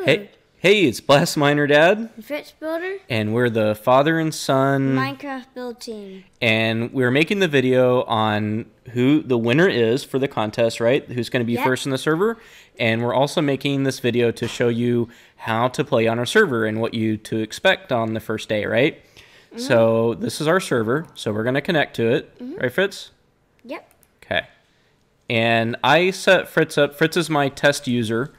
Hey, hey, it's Blast Miner Dad, Fritz Builder, and we're the father and son, Minecraft build team. and we're making the video on who the winner is for the contest, right? Who's going to be Yep. first in the server, and we're also making this video to show you how to play on our server and what you to expect on the first day, right? So this is our server, so we're going to connect to it, right, Fritz? Yep. Okay. And I set Fritz up. Fritz is my test user.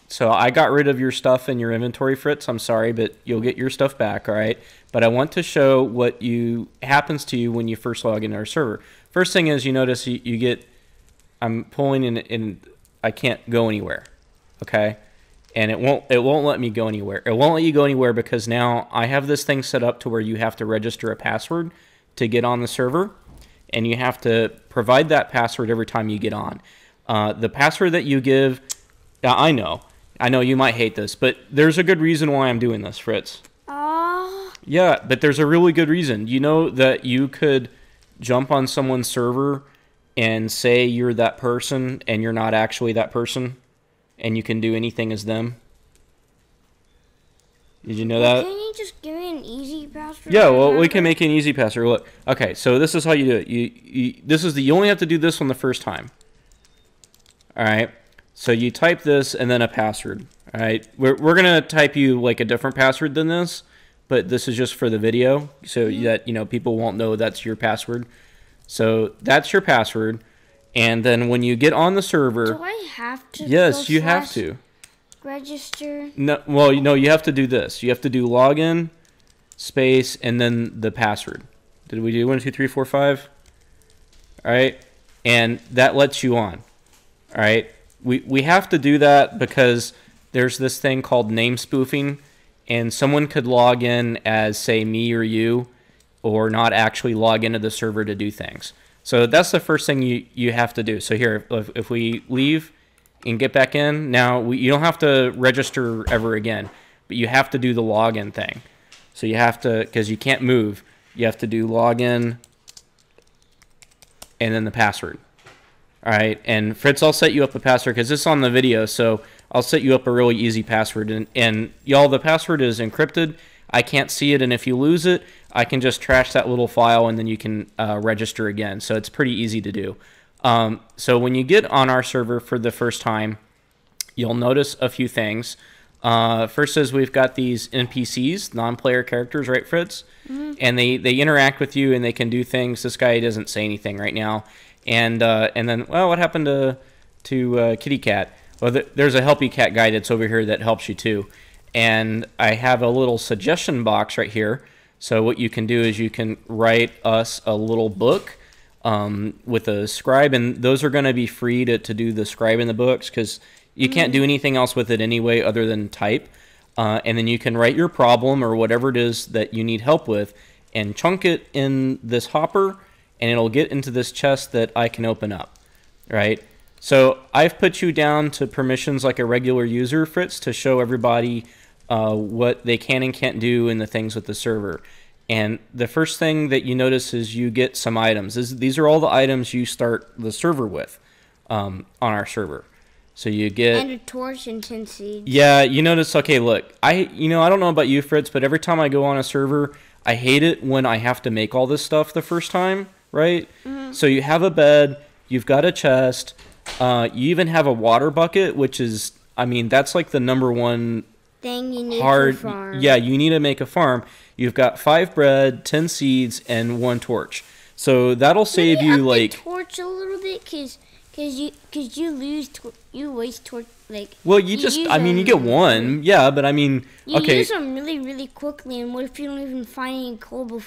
So I got rid of your stuff in your inventory, Fritz. I'm sorry, but you'll get your stuff back, all right? But I want to show what happens to you when you first log into our server. First thing is you notice you get, I'm pulling in and I can't go anywhere, okay? And it won't let me go anywhere. It won't let you go anywhere because now I have this thing set up to where you have to register a password to get on the server, and you have to provide that password every time you get on. The password that you give, I know you might hate this, but there's a good reason why I'm doing this, Fritz. Yeah, but there's a really good reason. You know that you could jump on someone's server and say you're that person and you're not actually that person, and you can do anything as them. Did you know that? Can you just give me an easy password? Yeah, well, we can make an easy password. Look, okay, so this is how you do it. You only have to do this one the first time. All right, so you type this and then a password. All right, we're gonna type you like a different password than this, but this is just for the video, so that people won't know that's your password. So that's your password, and then when you get on the server, Do I have to? yes, you have to. Register. No, well, you have to do this. You have to do login, space, and then the password. Did we do 1, 2, 3, 4, 5? All right, and that lets you on. All right, we have to do that because there's this thing called name spoofing, and someone could log in as, say, me or you, or not actually log into the server to do things. So that's the first thing you have to do. So here, if we leave and get back in, now you don't have to register ever again, but you have to do the login thing. So you have to, because you can't move, you have to do login and then the password. All right, and Fritz, I'll set you up a password because this is on the video, so I'll set you up a really easy password. And y'all, the password is encrypted. I can't see it, and if you lose it, I can just trash that little file, and then you can register again. So it's pretty easy to do. So when you get on our server for the first time, you'll notice a few things. First is we've got these NPCs, non-player characters, right, Fritz? And they interact with you, and they can do things. This guy doesn't say anything right now. And then, well, what happened to Kitty Cat? Well, there's a Helpy Cat guy that's over here that helps you too. And I have a little suggestion box right here. So what you can do is you can write us a little book with a scribe, and those are going to be free to do the scribe in the books because you can't do anything else with it anyway other than type. And then you can write your problem or whatever it is that you need help with and chunk it in this hopper, and it'll get into this chest that I can open up, right? So I've put you down to permissions like a regular user, Fritz, to show everybody what they can and can't do in the things with the server. And the first thing that you notice is you get some items. These are all the items you start the server with on our server. So you get... And a torch and 10 seeds. Yeah, you notice, okay, look, I don't know about you, Fritz, but every time I go on a server, I hate it when I have to make all this stuff the first time, right? So you have a bed, you've got a chest, you even have a water bucket, which is, that's like the number one thing you need hard. for farm. Yeah, you need to make a farm. You've got 5 bread, 10 seeds, and 1 torch. So that'll save Maybe you up like... the torch a little bit, cause you waste torch like. Well, you get 1, yeah, but You okay. use them really, really quickly, and what if you don't even find any coal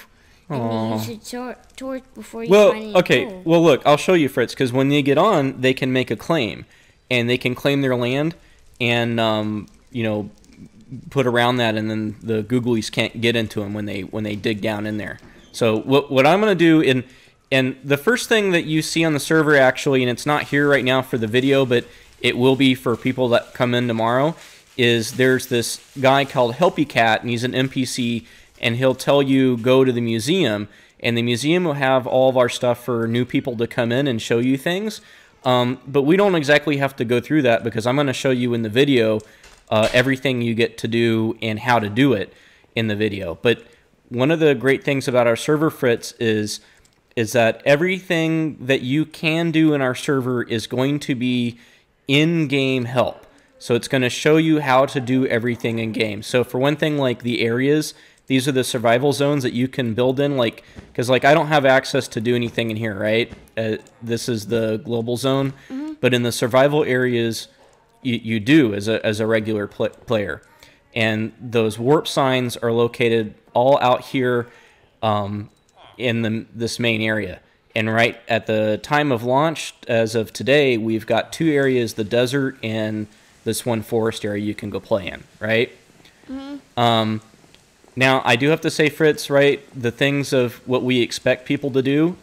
and you use a torch before you find any coal? Well, look, I'll show you, Fritz, because when they get on, they can make a claim, and they can claim their land, and put around that, and then the googlies can't get into them when they dig down in there. So what I'm going to do, and the first thing that you see on the server actually, and it's not here right now for the video, but it will be for people that come in tomorrow, is there's this guy called Helpy Cat, and he's an NPC, and he'll tell you go to the museum, and the museum will have all of our stuff for new people to come in and show you things. But we don't exactly have to go through that because I'm going to show you in the video everything you get to do and how to do it in the video. But one of the great things about our server, Fritz, is that everything that you can do in our server is going to be in-game help. So it's going to show you how to do everything in-game. So for one thing, like the areas, these are the survival zones that you can build in. Like, because like I don't have access to do anything in here, right? This is the global zone. But in the survival areas, you do as a regular player. And those warp signs are located all out here in this main area. And right at the time of launch, as of today, we've got 2 areas, the desert and this one forest area you can go play in, right? Now, I do have to say, Fritz, right, the things of what we expect people to do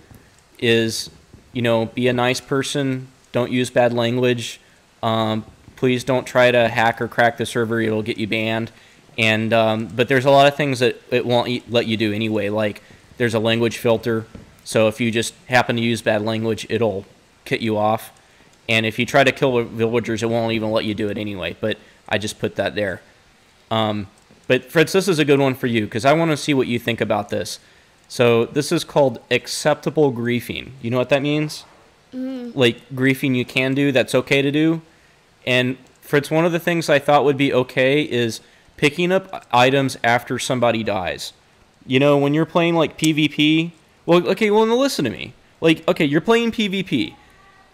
is, you know, be a nice person, don't use bad language, please don't try to hack or crack the server, it'll get you banned. And but there's a lot of things that it won't let you do anyway, like there's a language filter, so if you just happen to use bad language, it'll kick you off. And if you try to kill villagers, it won't even let you do it anyway, but I just put that there. But Fritz, this is a good one for you, because I want to see what you think about this. So this is called acceptable griefing. You know what that means? Like griefing you can do, that's okay to do. And Fritz, one of the things I thought would be okay is picking up items after somebody dies. You know, when you're playing like PvP, well, okay, well, now listen to me. Like, okay, you're playing PvP,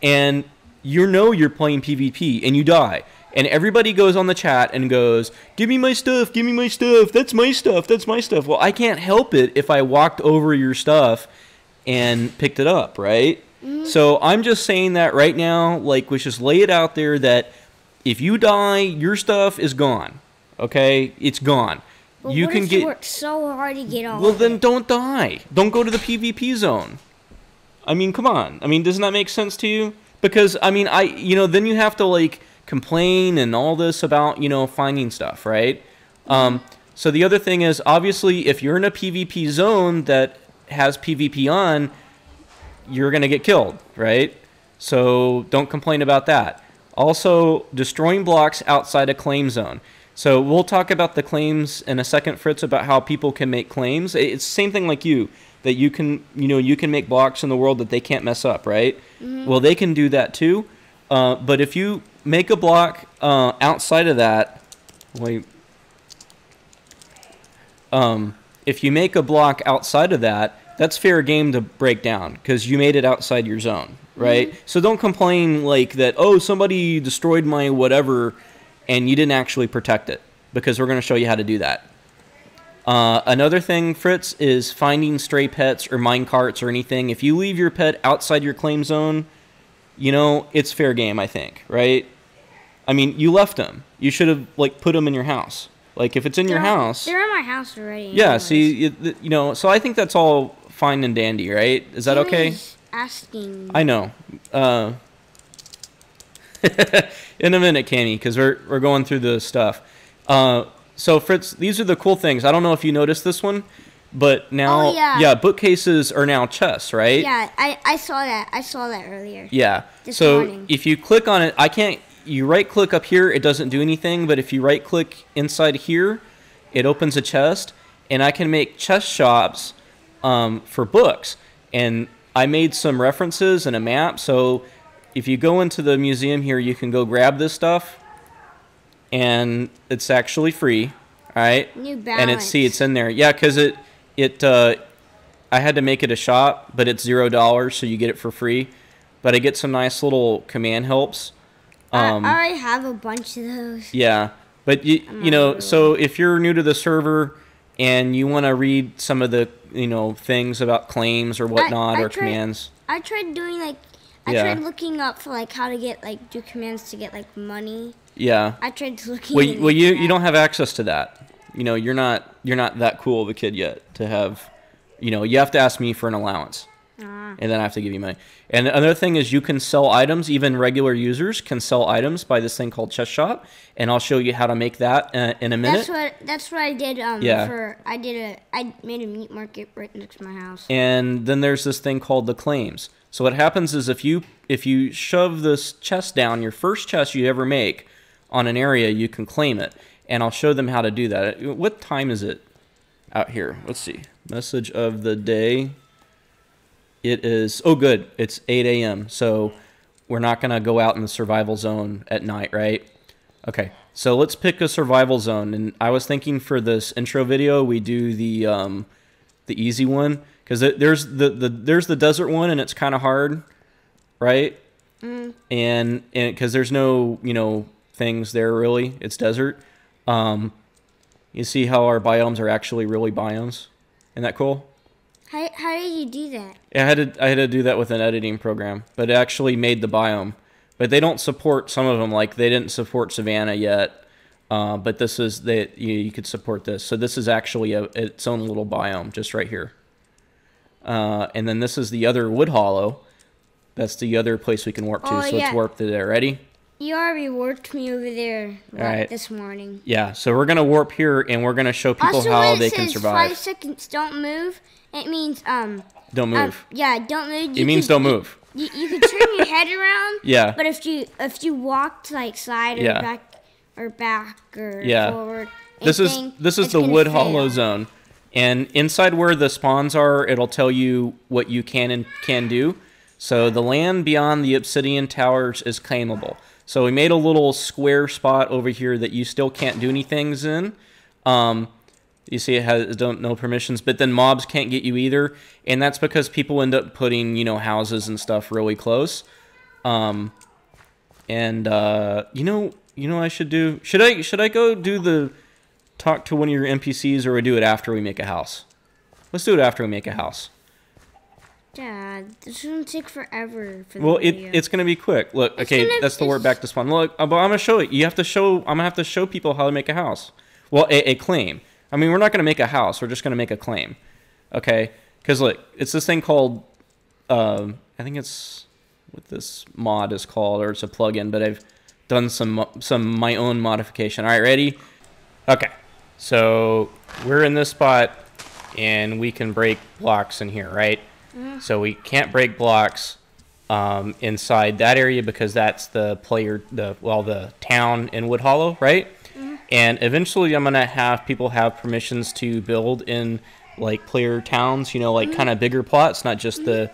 and you know you're playing PvP, and you die. And everybody goes on the chat and goes, give me my stuff, that's my stuff, that's my stuff. Well, I can't help it if I walked over your stuff and picked it up, right? So I'm just saying that right now, like, let's just lay it out there that if you die, your stuff is gone, okay? It's gone. But you what can if get. You worked so hard to get all well, of then it? don't die. Don't go to the PvP zone. I mean, come on. I mean, doesn't that make sense to you? Because, I mean, then you have to, like, complain and all this about, you know, finding stuff, right? So the other thing is, obviously, if you're in a PvP zone that has PvP on, you're going to get killed, right? So don't complain about that. Also, destroying blocks outside a claim zone. So we'll talk about the claims in a second, Fritz, about how people can make claims. It's the same thing like you, that you can, you know, you can make blocks in the world that they can't mess up, right? Well, they can do that too. But if you make a block outside of that, wait. If you make a block outside of that, that's fair game to break down because you made it outside your zone, right? So don't complain like that, oh, somebody destroyed my whatever and you didn't actually protect it, because we're going to show you how to do that. Another thing, Fritz, is finding stray pets or mine carts or anything. If you leave your pet outside your claim zone, you know, it's fair game, I think, right? I mean, you left them. You should have, like, put them in your house. Like, if it's in your house... They're in my house already. Yeah, anyways. see, you know, so I think that's all fine and dandy, right? Is that okay? Asking. I know. In a minute, Cammy, because we're going through the stuff. So, Fritz, these are the cool things. I don't know if you noticed this one, but now... Oh, yeah. Yeah, bookcases are now chests, right? Yeah, I saw that. I saw that earlier. Yeah. This So, morning. if you click on it, I can't... You right-click up here, it doesn't do anything, but if you right-click inside here, it opens a chest, and I can make chest shops for books. And I made some references and a map, so if you go into the museum here, you can go grab this stuff, and it's actually free, all right? New Balance. And it's in there. Yeah, because I had to make it a shop, but it's $0, so you get it for free. But I get some nice little command helps. I already have a bunch of those. Yeah, but you know, so if you're new to the server and you want to read some of the, you know, things about claims or whatnot or commands. I tried doing like I tried looking up for like how to get like do commands to get like money. Yeah. I tried looking. Well, you don't have access to that. You know, you're not that cool of a kid yet to have. You know, you have to ask me for an allowance. And then I have to give you money. And another thing is you can sell items. Even regular users can sell items by this thing called Chest Shop. And I'll show you how to make that in a minute. That's what I did. Yeah. I made a meat market right next to my house. And then there's this thing called the claims. So what happens is if you shove this chest down, your first chest you ever make on an area, you can claim it. And I'll show them how to do that. What time is it out here? Let's see. Message of the day. It is, oh good, it's 8 a.m. So we're not going to go out in the survival zone at night, right? Okay, so let's pick a survival zone. And I was thinking for this intro video, we do the easy one. Because there's the desert one, and it's kind of hard, right? And because there's no, things there really. It's desert. You see how our biomes are actually really biomes? Isn't that cool? How did you do that? I had to do that with an editing program, but it actually made the biome. But they don't support some of them, like they didn't support Savannah yet. But this is you could support this. So this is actually its own little biome just right here. And then this is the other Wood Hollow. That's the other place we can warp to. So let's warp to there. Ready? You already warped me over there this morning. Yeah, so we're going to warp here, and we're going to show people how they can survive. 5 seconds, don't move. It means, don't move. Yeah, don't move. It means don't move. You can turn your head around. Yeah. But if you walked like side or back or forward, this is the Wood Hollow zone. And inside where the spawns are, it'll tell you what you can and can do. So the land beyond the obsidian towers is claimable. So we made a little square spot over here that you still can't do anything in. You see it has no permissions, but then mobs can't get you either. And that's because people end up putting, houses and stuff really close. You know what I should do? Should I go do talk to one of your NPCs, or we do it after we make a house? Let's do it after we make a house. Dad, this is gonna take forever for the video. It's gonna be quick. Look, that's the warp back to spawn. Look, I'm gonna show it. I'm gonna have to show people how to make a house. Well, a claim. I mean, we're not gonna make a house. We're just gonna make a claim. Okay? Because look, it's this thing called. I think it's what this mod is called, or it's a plugin. But I've done some my own modification. All right, ready? Okay. So we're in this spot, and we can break blocks in here, right? So we can't break blocks inside that area because that's the town in Wood Hollow, right? And eventually I'm gonna have people have permissions to build in like player towns, kind of bigger plots, not just the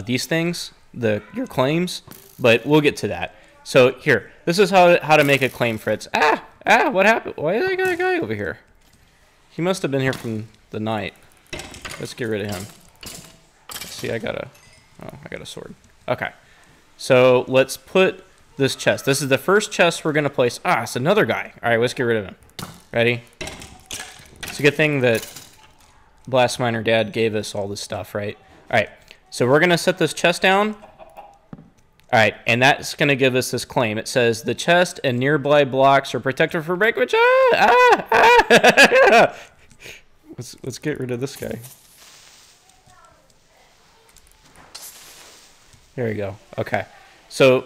these things, your claims. But we'll get to that. So here, this is how to make a claim, Fritz. What happened? Why is that guy over here? He must have been here from the night. Let's get rid of him. Let's see, I got a sword. Okay. So let's put this chest. This is the first chest we're gonna place. It's another guy. Alright, let's get rid of him. Ready? It's a good thing that Blast Miner Dad gave us all this stuff, right? Alright, so we're gonna set this chest down. Alright, and that's gonna give us this claim. It says the chest and nearby blocks are protected from breakage. Let's get rid of this guy. There we go. Okay. So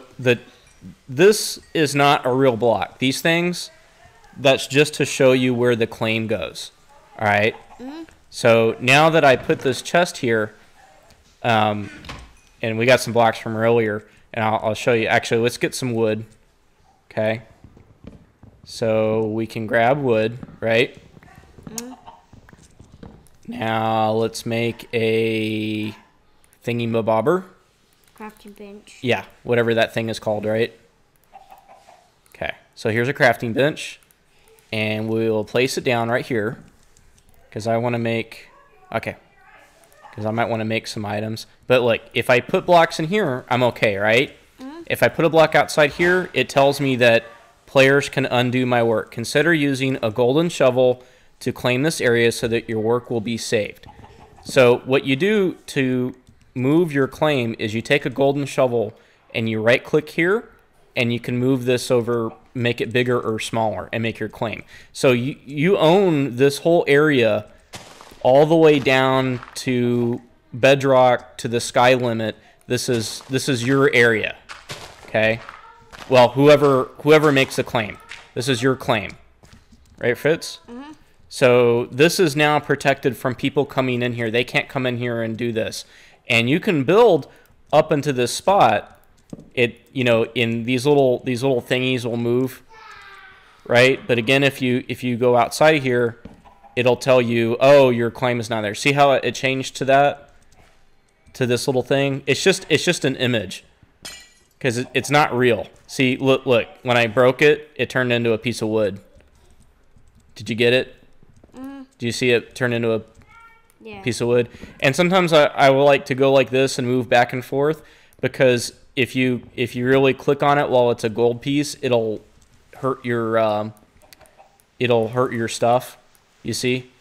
this is not a real block. These things, that's just to show you where the claim goes. All right. So now that I put this chest here, and we got some blocks from earlier, and I'll show you. Actually, let's get some wood. Okay. So we can grab wood, right? Now let's make a thingy-mabobber. Crafting bench. Yeah, whatever that thing is called, right? Okay, so here's a crafting bench. And we'll place it down right here. Because I want to make... Okay. Because I might want to make some items. But look, if I put blocks in here, I'm okay, right? If I put a block outside here, it tells me that players can undo my work. Consider using a golden shovel to claim this area so that your work will be saved. So what you do to move your claim is you take a golden shovel and you right click here and you can move this over, make it bigger or smaller and make your claim. So you own this whole area all the way down to bedrock to the sky limit. This is your area. Okay? Well, whoever makes the claim. This is your claim. Right, Fritz? So this is now protected from people coming in here. They can't come in here and do this. And you can build up into this spot. It, you know, in these little thingies will move, right? But again, if you go outside here, it'll tell you, oh, your claim is not there. See how it changed to that, to this little thing? It's just an image, because it's not real. See, look, when I broke it, it turned into a piece of wood. Did you get it? Do you see it turn into a piece of wood? And sometimes I will like to go like this and move back and forth, because if you really click on it while it's a gold piece, it'll hurt your stuff. You see,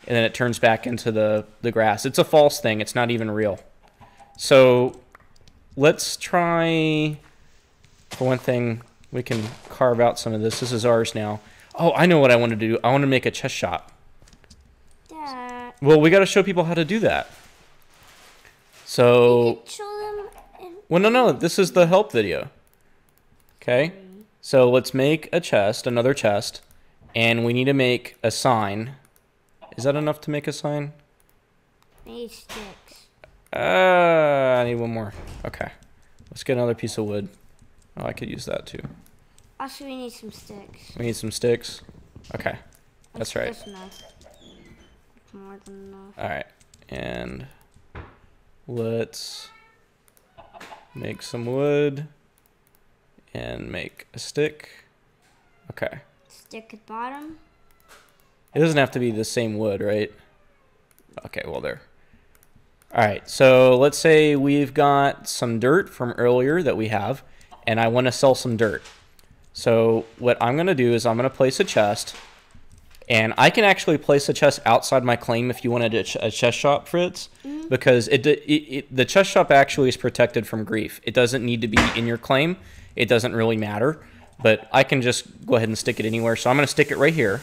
and then it turns back into the grass. It's a false thing. It's not even real. So let's try. For one thing, we can carve out some of this. This is ours now. Oh, I know what I want to do. I want to make a chest shop. Well, we got to show people how to do that. So, well, no, this is the help video. Okay, so let's make a chest, another chest, and we need to make a sign. Is that enough to make a sign? I need sticks. I need one more. Okay, let's get another piece of wood. Oh, I could use that too. Also, we need some sticks. We need some sticks. Okay, that's right. That's enough. More than enough. All right, and let's make some wood and make a stick. Okay. Stick at bottom. It doesn't have to be the same wood, right? Okay, well there. All right, so let's say we've got some dirt from earlier that we have, and I want to sell some dirt. So what I'm going to do is I'm going to place a chest. And I can actually place a chest outside my claim if you wanted a chest shop, Fritz, because the chest shop actually is protected from grief. It doesn't need to be in your claim. It doesn't really matter, but I can just go ahead and stick it anywhere. So I'm going to stick it right here.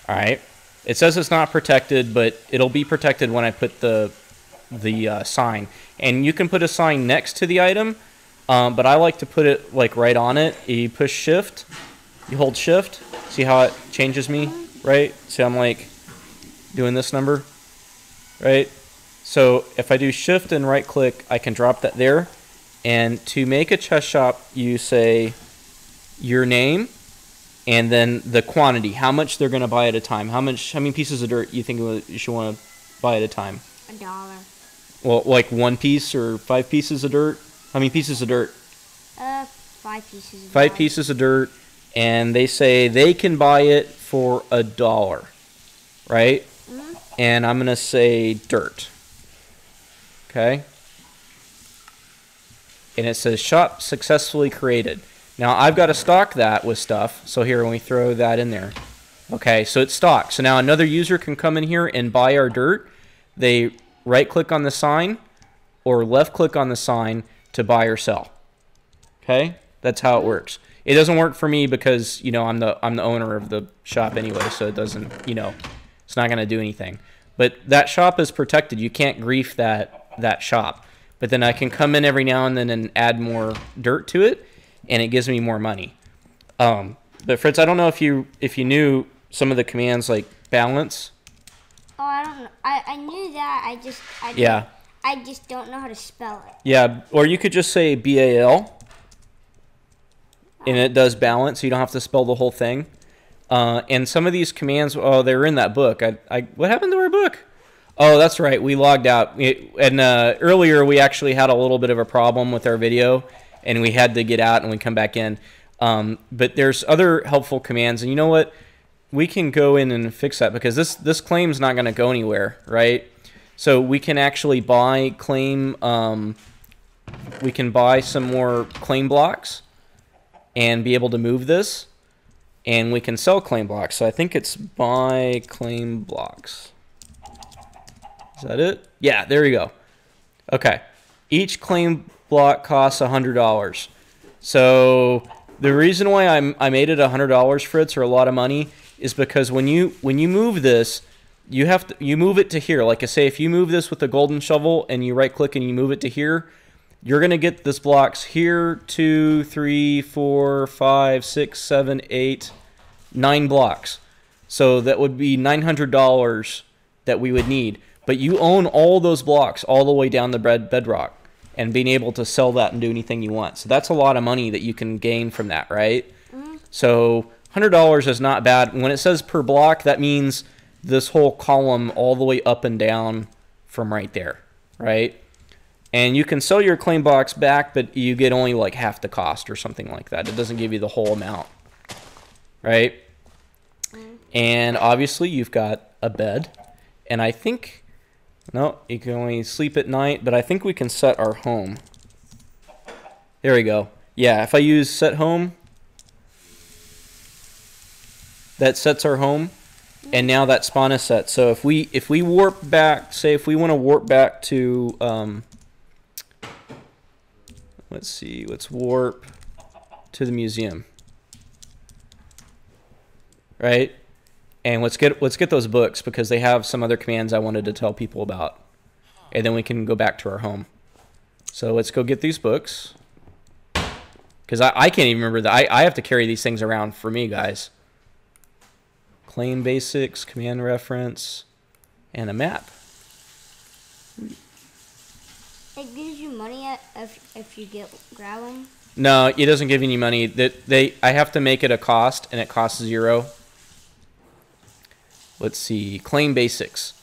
All right. It says it's not protected, but it'll be protected when I put the sign. And you can put a sign next to the item, but I like to put it like right on it. You push shift, you hold shift. See how it changes me, right? See, I'm like doing this number, right? So if I do shift and right click, I can drop that there. And to make a chest shop, you say your name and then the quantity, how much they're going to buy at a time. How many pieces of dirt you think you should want to buy at a time? $1. Well, like 1 piece or 5 pieces of dirt? How many pieces of dirt? 5 pieces of dirt. 5 pieces of dirt. And they say they can buy it for $1, right? And I'm going to say dirt. Okay? And it says shop successfully created. Now, I've got to stock that with stuff. So here, when we throw that in there. Okay, so it's stocked. So now another user can come in here and buy our dirt. They right-click on the sign or left-click on the sign to buy or sell. Okay? That's how it works. It doesn't work for me because, you know, I'm the owner of the shop anyway, so it doesn't, you know, it's not going to do anything. But that shop is protected. You can't grief that shop. But then I can come in every now and then and add more dirt to it, and it gives me more money. But Fritz, I don't know if you knew some of the commands like balance. Oh, I don't know. I knew that. I just don't know how to spell it. Yeah, or you could just say BAL. And it does balance, so you don't have to spell the whole thing. And some of these commands, oh, they were in that book. What happened to our book? Oh, that's right. We logged out. And earlier, we actually had a little bit of a problem with our video, and we had to get out and we come back in. But there's other helpful commands. And you know what? We can go in and fix that because this claim's not going to go anywhere, right? So we can actually buy claim. We can buy some more claim blocks and be able to move this, and we can sell claim blocks. So I think it's buy claim blocks. Is that it? Yeah, there you go. Okay. Each claim block costs $100. So the reason why I made it $100, Fritz, or a lot of money, is because when you move this, you move it to here. Like I say, if you move this with the golden shovel and you right click and you move it to here, you're going to get this blocks here, 2, 3, 4, 5, 6, 7, 8, 9 blocks. So that would be $900 that we would need. But you own all those blocks all the way down the bedrock, and being able to sell that and do anything you want. So that's a lot of money that you can gain from that, right? So $100 is not bad. When it says per block, that means this whole column all the way up and down from right there, right? And you can sell your claim box back, but you get only like half the cost or something like that. It doesn't give you the whole amount, right? And obviously you've got a bed. And I think, no, you can only sleep at night, but I think we can set our home. There we go. Yeah, if I use set home, that sets our home. And now that spawn is set. So if we warp back, say if we want to warp back to, let's see, let's warp to the museum, right? And let's get those books because they have some other commands I wanted to tell people about, and then we can go back to our home. So let's go get these books because I can't even remember that. I have to carry these things around for me, guys. Claim basics, command reference, and a map. It gives you money if you grab them. No, it doesn't give you any money. I have to make it a cost, and it costs 0. Let's see, claim basics.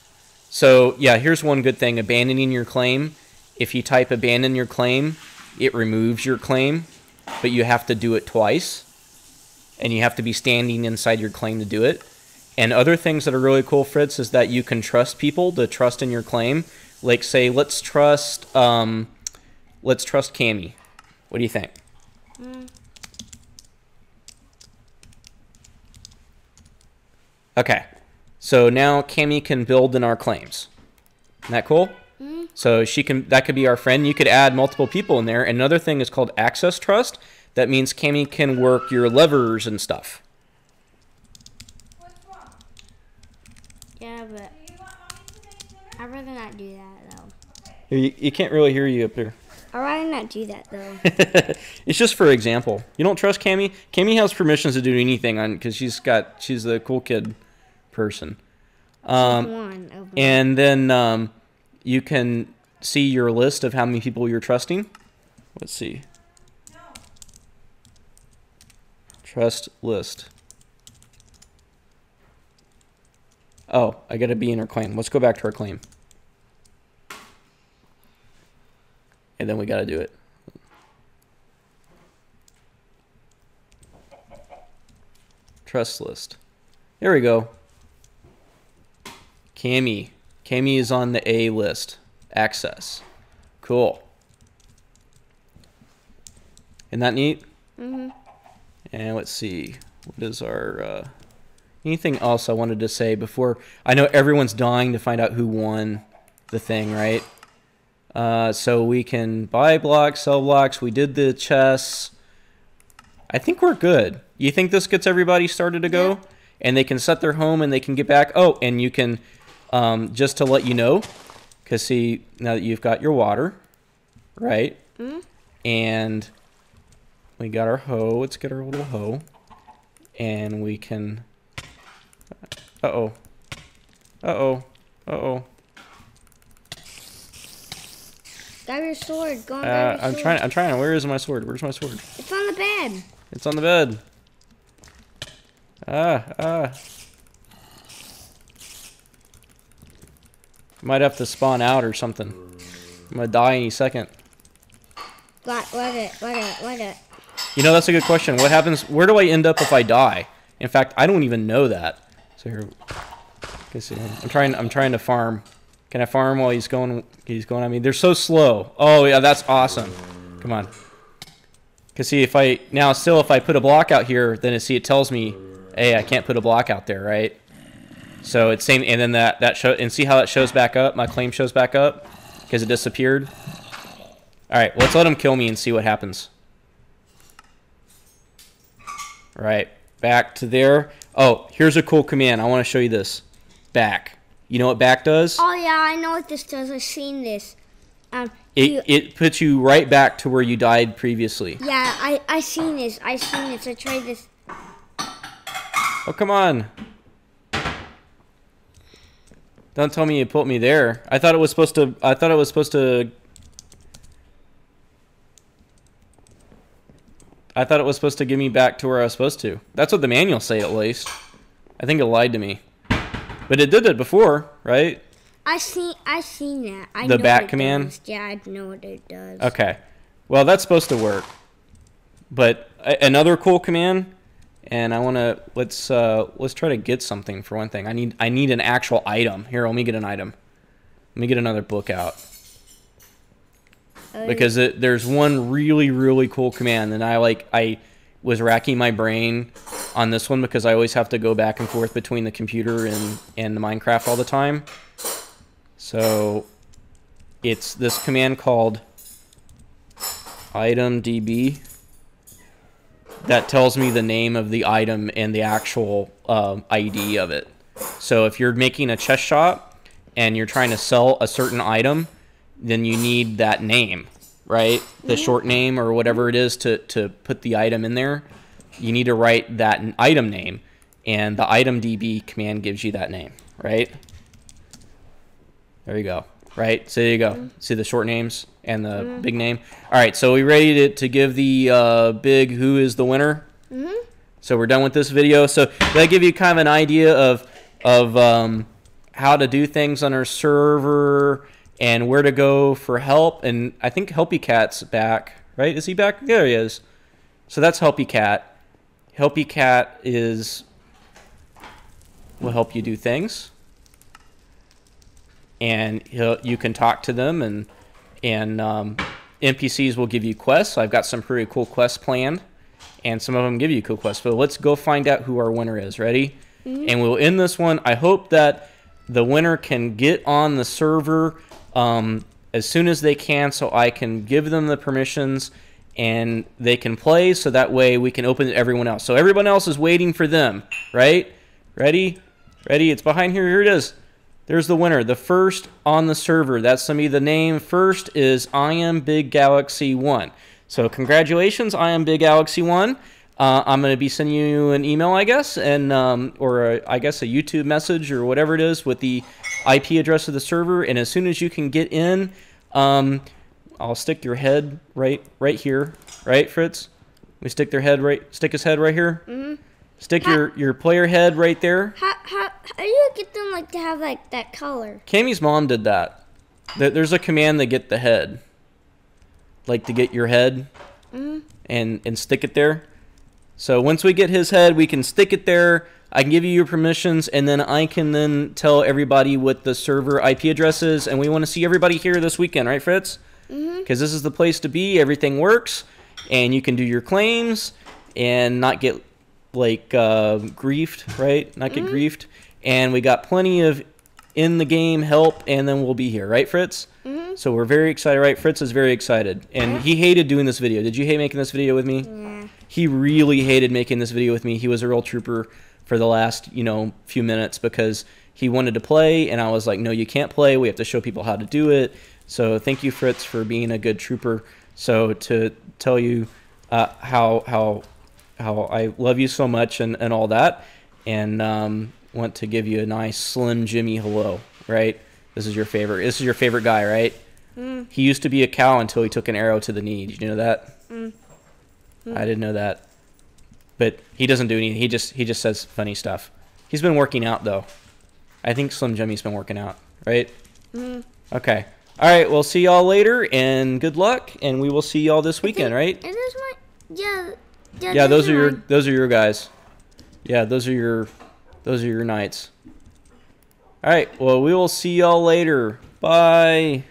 So yeah, here's one good thing: abandoning your claim. If you type abandon your claim, it removes your claim, but you have to do it twice, and you have to be standing inside your claim to do it. And other things that are really cool, Fritz, is that you can trust people to trust in your claim. Like, say, let's trust Cammy. What do you think? Okay. So now Cammy can build in our claims. Isn't that cool? So that could be our friend. You could add multiple people in there. Another thing is called access trust. That means Cammy can work your levers and stuff. Yeah, but I'd rather not do that, though. You can't really hear you up there. I'd rather not do that, though. It's just for example. You don't trust Cammy? Cammy has permissions to do anything because she's the cool kid person. And then you can see your list of how many people you're trusting. Let's see. Trust list. Oh, I got to be in our claim. Let's go back to our claim. And then we got to do it. Trust list. There we go. Cammy. Cammy is on the A list. Access. Cool. Isn't that neat? Mm-hmm. And let's see. What is our... anything else I wanted to say before? I know everyone's dying to find out who won the thing, right? So we can buy blocks, sell blocks. We did the chess. I think we're good. You think this gets everybody started to go? Yeah. And they can set their home and they can get back. Oh, and you can, just to let you know, because see, now that you've got your water, right? Mm-hmm. And we got our hoe. Let's get our little hoe. And we can... Uh-oh. Uh-oh. Uh-oh. Grab your sword. Go and grab your sword. I'm trying. Where is my sword? Where's my sword? It's on the bed. It's on the bed. Might have to spawn out or something. I'm gonna die any second. Let it. You know, that's a good question. What happens? Where do I end up if I die? In fact, I don't even know that. So here, I'm trying to farm. Can I farm while he's going at me? They're so slow. Oh yeah, that's awesome. Come on. Cause see, if I put a block out here, then it tells me, hey, I can't put a block out there, right? So it's same, and then that show, and see how that shows back up. My claim shows back up because it disappeared. All right, let's let him kill me and see what happens. All right, back to there. Oh, here's a cool command. I want to show you this. Back. You know what back does? Oh yeah, I know what this does. I've seen this. It puts you right back to where you died previously. Yeah, I seen this. I tried this. Oh, come on. Don't tell me you put me there. I thought it was supposed to. I thought it was supposed to. I thought it was supposed to give me back to where I was supposed to. That's what the manual say, at least. I think it lied to me. But it did it before, right? I seen that. I the know back what it command? does. Yeah, I know what it does. Okay. Well, that's supposed to work. But another cool command, and I want to let's try to get something for one thing. I need an actual item. Here, let me get an item. Let me get another book out. Because there's one really cool command, and I was racking my brain on this one because I always have to go back and forth between the computer and the Minecraft all the time. So it's this command called itemdb that tells me the name of the item and the actual ID of it. So if you're making a chest shop and you're trying to sell a certain item, then you need that name, right? The short name or whatever it is to put the item in there. You need to write that item name, and the itemdb command gives you that name, right? There you go, right? So there you go. See the short names and the big name? All right, so we ready to give the big who is the winner? So we're done with this video. So that'll give you kind of an idea of how to do things on our server and where to go for help. And I think Helpy Cat's back, right? Is he back? There he is. So that's Helpy Cat. Helpy Cat will help you do things. And you can talk to them, and NPCs will give you quests. I've got some pretty cool quests planned, and some of them give you cool quests. But let's go find out who our winner is. Ready? And we'll end this one. I hope that the winner can get on the server as soon as they can, so I can give them the permissions and they can play, so that way we can open it to everyone else. So everyone else is waiting for them, right? Ready? It's behind here. Here it is. There's the winner, the first on the server. That's going to be the name. First is I Am Big Galaxy 1. So congratulations, I Am Big Galaxy 1. I'm going to be sending you an email, I guess, and I guess a YouTube message or whatever it is with the IP address of the server. And as soon as you can get in, I'll stick your head right here, right, Fritz? We stick his head right here. Stick your player head right there. How do you get them to have that color? Cammy's mom did that. There's a command to get the head, to get your head, and stick it there. So once we get his head, we can stick it there. I can give you your permissions, and then I can then tell everybody what the server IP address is. And we want to see everybody here this weekend, right, Fritz? Because this is the place to be. Everything works, and you can do your claims and not get griefed, right? Not get griefed. And we got plenty of in the game help, and then we'll be here, right, Fritz? So we're very excited, right? Fritz is very excited, and he hated doing this video. Did you hate making this video with me? Yeah. He really hated making this video with me. He was a real trooper for the last few minutes because he wanted to play, and I was like, no, you can't play. We have to show people how to do it. So thank you, Fritz, for being a good trooper. So to tell you how I love you so much and all that, and want to give you a nice Slim Jimmy hello, right? This is your favorite. This is your favorite guy, right? He used to be a cow until he took an arrow to the knee. Did you know that? I didn't know that. But he doesn't do anything. He just says funny stuff. He's been working out though. I think Slim Jimmy's been working out, right? Okay. All right. We'll see y'all later, and good luck. And we will see y'all this weekend, right? Is this my? Yeah. Yeah. Those are your guys. Yeah. Those are your knights. All right. Well, we will see y'all later. Bye.